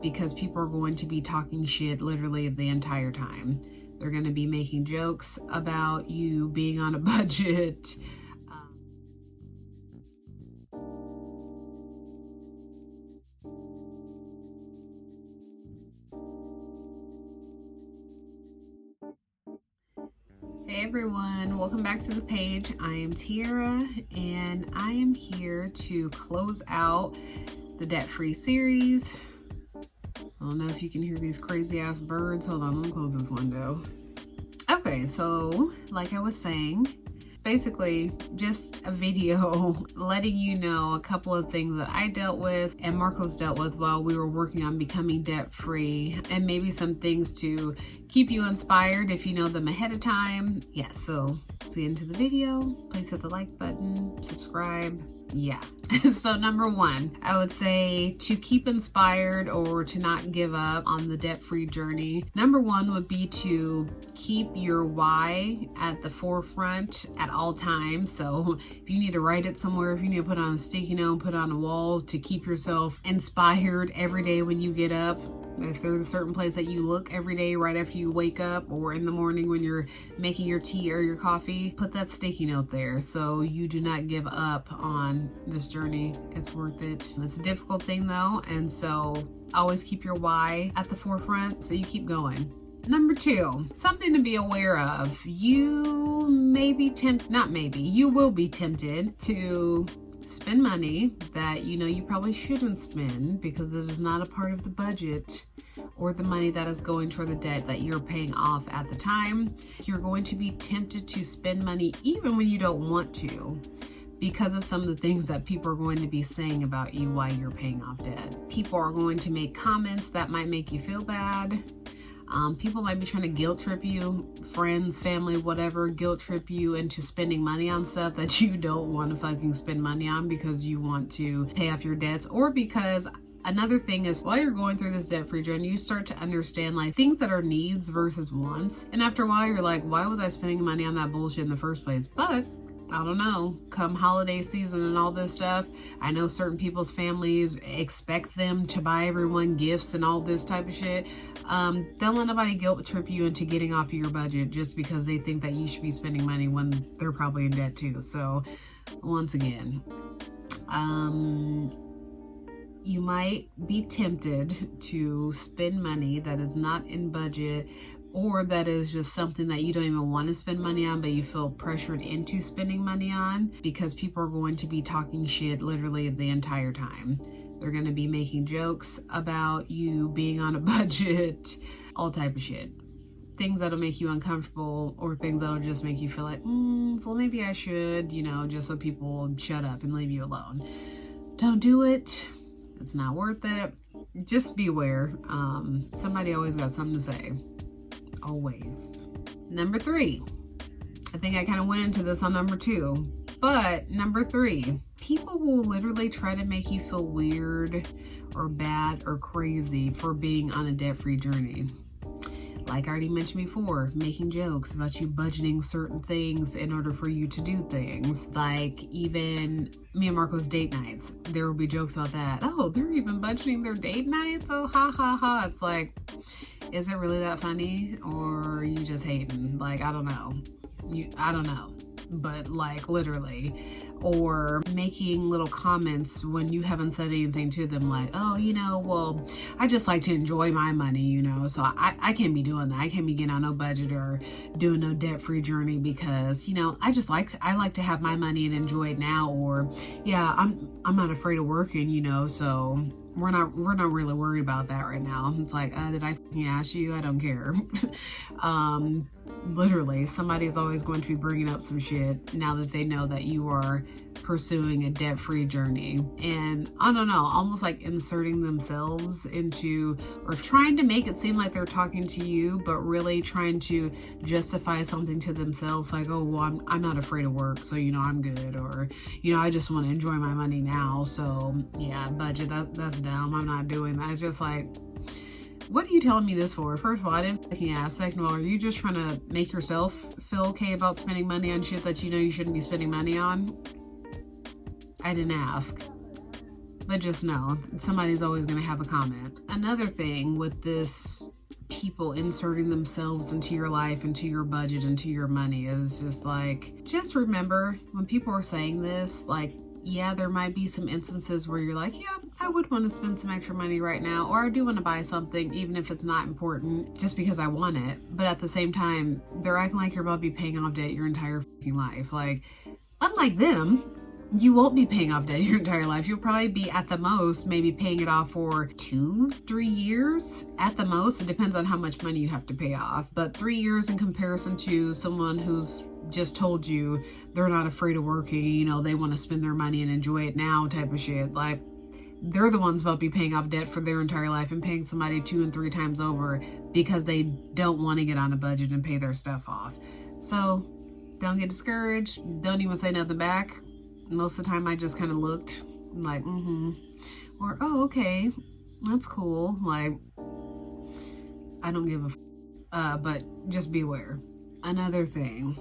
because people are going to be talking shit literally the entire time. They're going to be making jokes about you being on a budget. Hey everyone, welcome back to the page. I am Tiara and I am here to close out the debt-free series. I don't know if you can hear these crazy ass birds. Hold on, let me close this window. Okay, so like I was saying, basically just a video letting you know a couple of things that I dealt with and Marcos dealt with while we were working on becoming debt-free, and maybe some things to keep you inspired if you know them ahead of time. Yeah, so let's get into the video. Please hit the like button, subscribe. Yeah. So number one, I would say to keep inspired or to not give up on the debt-free journey. Number one would be to keep your why at the forefront at all times. So if you need to write it somewhere, if you need to put it on a sticky note, put it on a wall to keep yourself inspired every day when you get up. If there's a certain place that you look every day right after you wake up or in the morning when you're making your tea or your coffee, put that sticky note there so you do not give up on this journey. It's worth it. It's a difficult thing though, and so always keep your why at the forefront so you keep going. Number two, something to be aware of. You will be tempted to spend money that you know you probably shouldn't spend because it is not a part of the budget or the money that is going toward the debt that you're paying off at the time. You're going to be tempted to spend money even when you don't want to, because of some of the things that people are going to be saying about you while you're paying off debt. People are going to make comments that might make you feel bad. People might be trying to guilt trip you, friends, family, whatever, guilt trip you into spending money on stuff that you don't want to fucking spend money on because you want to pay off your debts, or because another thing is while you're going through this debt-free journey, you start to understand like things that are needs versus wants. And after a while, you're like, why was I spending money on that bullshit in the first place? But I don't know, come holiday season and all this stuff, I know certain people's families expect them to buy everyone gifts and all this type of shit. Don't let nobody guilt trip you into getting off of your budget just because they think that you should be spending money when they're probably in debt too. So once again, you might be tempted to spend money that is not in budget, or that is just something that you don't even want to spend money on, but you feel pressured into spending money on because people are going to be talking shit literally the entire time. They're going to be making jokes about you being on a budget, all type of shit. Things that'll make you uncomfortable, or things that'll just make you feel like, well, maybe I should, you know, just so people shut up and leave you alone. Don't do it. It's not worth it. Just beware. Somebody always got something to say. Always. Number three, I think I kind of went into this on number two, but number three, people will literally try to make you feel weird or bad or crazy for being on a debt-free journey. Like I already mentioned before, making jokes about you budgeting certain things in order for you to do things. Like even me and Marco's date nights, there will be jokes about that. Oh, they're even budgeting their date nights? Oh, ha ha ha. It's like, is it really that funny, or are you just hating? Like, I don't know. I don't know. But like literally, or making little comments when you haven't said anything to them, like, oh, you know, well, I just like to enjoy my money, you know, so I can't be doing that. I can't be getting on no budget or doing no debt-free journey because, you know, I like to have my money and enjoy it now. Or yeah, I'm not afraid of working, you know, so we're not really worried about that right now. It's like, did I ask you? I don't care. Literally, somebody's always going to be bringing up some shit now that they know that you are pursuing a debt-free journey. And I don't know, almost like inserting themselves into, or trying to make it seem like they're talking to you, but really trying to justify something to themselves, like, oh, well, I'm not afraid of work, so, you know, I'm good. Or, you know, I just want to enjoy my money now, so yeah, budget, that's dumb. I'm not doing that. It's just like, what are you telling me this for? First of all, I didn't fucking ask. Second of all, are you just trying to make yourself feel okay about spending money on shit that you know you shouldn't be spending money on? I didn't ask. But just know, somebody's always going to have a comment. Another thing with this, people inserting themselves into your life, into your budget, into your money, is just like, just remember when people are saying this, like, yeah, there might be some instances where you're like, yeah, I would want to spend some extra money right now, or I do want to buy something even if it's not important, just because I want it. But at the same time, they're acting like you're about to be paying off debt your entire fucking life. Like, unlike them, you won't be paying off debt your entire life. You'll probably be at the most maybe paying it off for 2-3 years at the most. It depends on how much money you have to pay off. But 3 years in comparison to someone who's just told you they're not afraid of working, you know, they want to spend their money and enjoy it now type of shit. Like, they're the ones about to be paying off debt for their entire life and paying somebody 2 and 3 times over because they don't want to get on a budget and pay their stuff off. So don't get discouraged. Don't even say nothing back. Most of the time I just kind of looked like, or, oh, okay, that's cool. Like, I don't give a but just be aware. Another thing,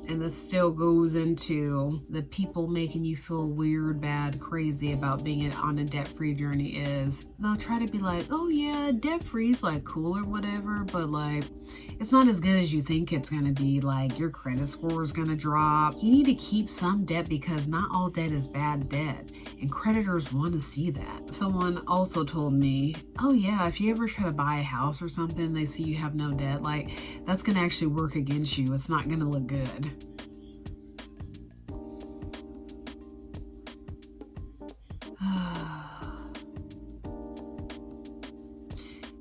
and this still goes into the people making you feel weird, bad, crazy about being on a debt-free journey, is they'll try to be like, oh yeah, debt-free is like cool or whatever, but like, it's not as good as you think it's gonna be. Like, your credit score is gonna drop. You need to keep some debt because not all debt is bad debt, and creditors want to see that. Someone also told me, oh yeah, if you ever try to buy a house or something, they see you have no debt, like, that's gonna actually work against you. It's not gonna look good.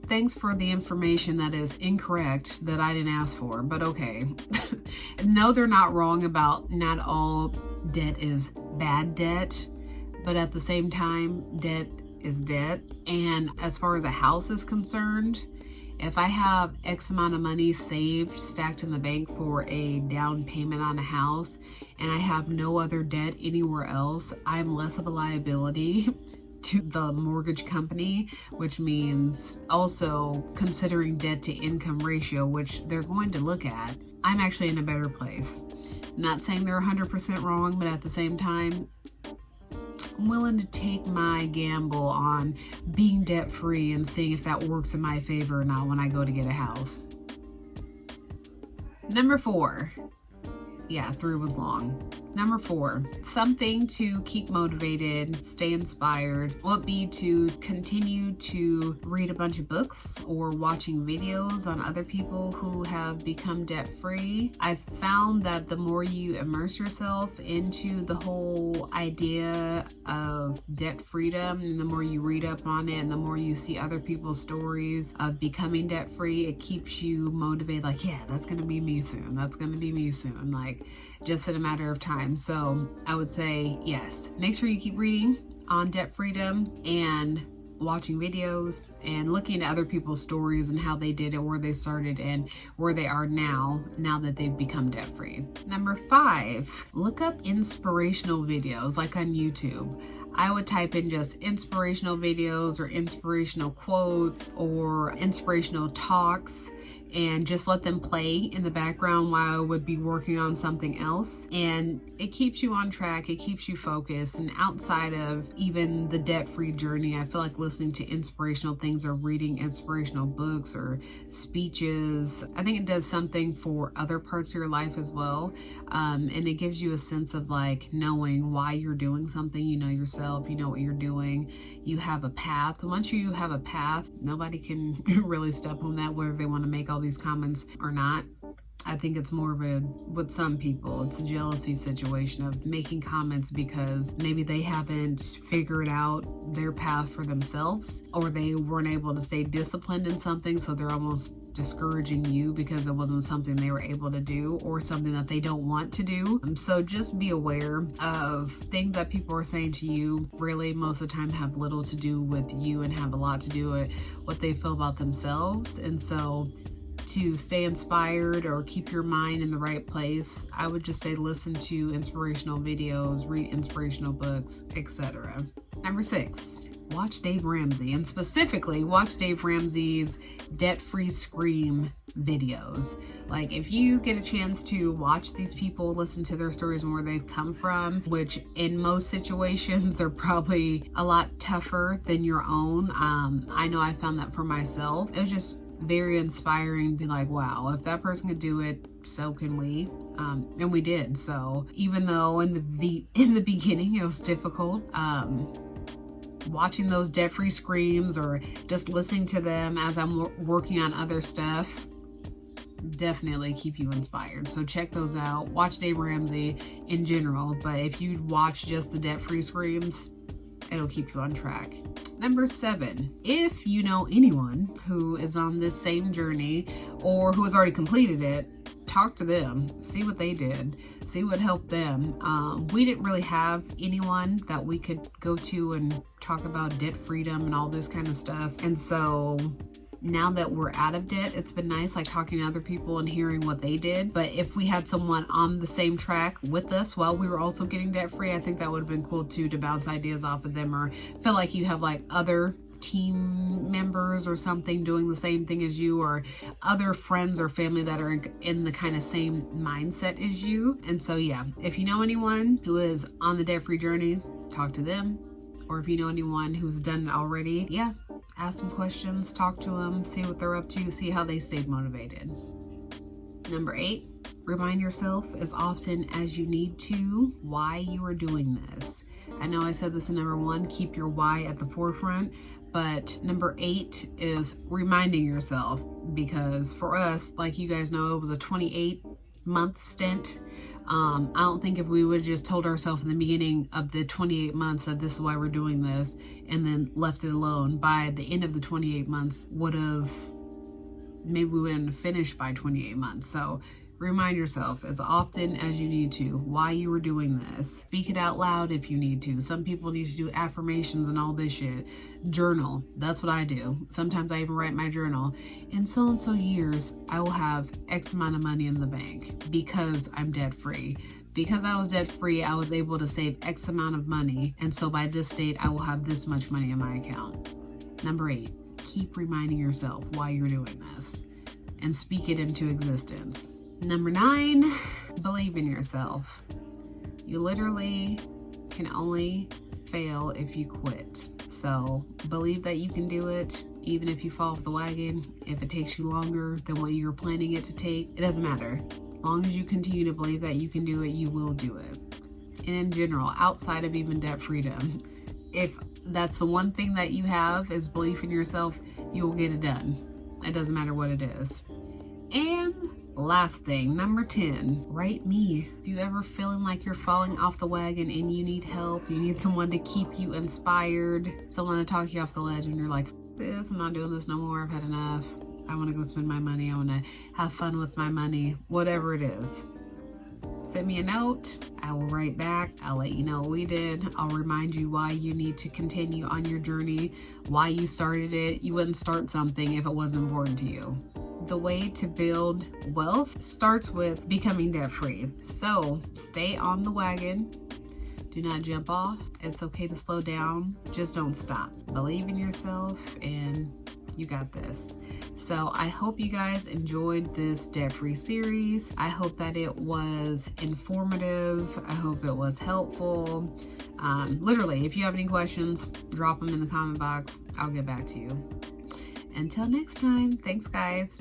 Thanks for the information that is incorrect that I didn't ask for, but okay. No, they're not wrong about not all debt is bad debt, but at the same time, debt is debt. And as far as a house is concerned, if I have X amount of money saved, stacked in the bank for a down payment on a house, and I have no other debt anywhere else, I'm less of a liability to the mortgage company, which means also considering debt to income ratio, which they're going to look at, I'm actually in a better place. Not saying they're 100% wrong, but at the same time, I'm willing to take my gamble on being debt free and seeing if that works in my favor or not when I go to get a house. Number 4. Yeah, 3 was long. Number 4, something to keep motivated, stay inspired, will it be to continue to read a bunch of books or watching videos on other people who have become debt-free. I've found that the more you immerse yourself into the whole idea of debt freedom, and the more you read up on it, and the more you see other people's stories of becoming debt-free, it keeps you motivated, like, yeah, that's gonna be me soon. That's gonna be me soon. Like, just in a matter of time. So I would say, yes, make sure you keep reading on debt freedom and watching videos and looking at other people's stories and how they did it, where they started and where they are now that they've become debt free. Number 5, look up inspirational videos like on YouTube. I would type in just inspirational videos or inspirational quotes or inspirational talks, and just let them play in the background while I would be working on something else. And it keeps you on track, it keeps you focused. And outside of even the debt-free journey, I feel like listening to inspirational things or reading inspirational books or speeches, I think it does something for other parts of your life as well. And it gives you a sense of like knowing why you're doing something. You know yourself, you know what you're doing, you have a path. Once you have a path, nobody can really step on that, whether they want to make all these comments or not. I think it's more of a, with some people, it's a jealousy situation of making comments because maybe they haven't figured out their path for themselves, or they weren't able to stay disciplined in something, so they're almost discouraging you because it wasn't something they were able to do or something that they don't want to do. So just be aware of things that people are saying to you. Really, most of the time have little to do with you and have a lot to do with what they feel about themselves. And so to stay inspired or keep your mind in the right place, I would just say listen to inspirational videos, read inspirational books, etc. Number 6, watch Dave Ramsey, and specifically watch Dave Ramsey's debt-free scream videos. Like, if you get a chance to watch these people, listen to their stories and where they've come from, which in most situations are probably a lot tougher than your own. I know I found that for myself. It was just very inspiring to be like, wow, if that person could do it, so can we. And we did. So even though in the beginning it was difficult, watching those debt-free screams or just listening to them as I'm working on other stuff definitely keep you inspired. So check those out. Watch Dave Ramsey in general, but if you watch just the debt-free screams, it'll keep you on track. Number 7, if you know anyone who is on this same journey or who has already completed it, talk to them, see what they did, see what helped them. We didn't really have anyone that we could go to and talk about debt freedom and all this kind of stuff. And so now that we're out of debt, it's been nice like talking to other people and hearing what they did. But if we had someone on the same track with us while we were also getting debt free, I think that would have been cool too, to bounce ideas off of them, or feel like you have like other team members or something doing the same thing as you, or other friends or family that are in the kind of same mindset as you. And so yeah, if you know anyone who is on the debt-free journey, talk to them. Or if you know anyone who's done it already, yeah, ask some questions, talk to them, see what they're up to, see how they stayed motivated. Number 8, remind yourself as often as you need to why you are doing this. I know I said this in number 1, keep your why at the forefront, but number 8 is reminding yourself, because for us, like you guys know, it was a 28-month stint. I don't think if we would have just told ourselves in the beginning of the 28 months that this is why we're doing this and then left it alone, by the end of the 28 months maybe we wouldn't have finished by 28 months. So remind yourself as often as you need to why you were doing this. Speak it out loud if you need to. Some people need to do affirmations and all this shit. Journal. That's what I do. Sometimes I even write my journal. In so and so years, I will have X amount of money in the bank because I'm debt free. Because I was debt free, I was able to save X amount of money. And so by this date, I will have this much money in my account. Number 8, keep reminding yourself why you're doing this and speak it into existence. Number 9, believe in yourself. You literally can only fail if you quit. So believe that you can do it, even if you fall off the wagon. If it takes you longer than what you were planning it to take, it doesn't matter. As long as you continue to believe that you can do it, you will do it. And in general, outside of even debt freedom, if that's the one thing that you have is belief in yourself, you will get it done. It doesn't matter what it is. And last thing, number 10, write me. If you ever feeling like you're falling off the wagon and you need help, you need someone to keep you inspired, someone to talk you off the ledge when you're like, this, I'm not doing this no more, I've had enough, I want to go spend my money, I want to have fun with my money, whatever it is. Send me a note, I will write back, I'll let you know what we did, I'll remind you why you need to continue on your journey, why you started it. You wouldn't start something if it wasn't important to you. The way to build wealth starts with becoming debt free. So stay on the wagon. Do not jump off. It's okay to slow down. Just don't stop. Believe in yourself and you got this. So I hope you guys enjoyed this debt-free series. I hope that it was informative. I hope it was helpful. Literally, if you have any questions, drop them in the comment box. I'll get back to you. Until next time, thanks guys.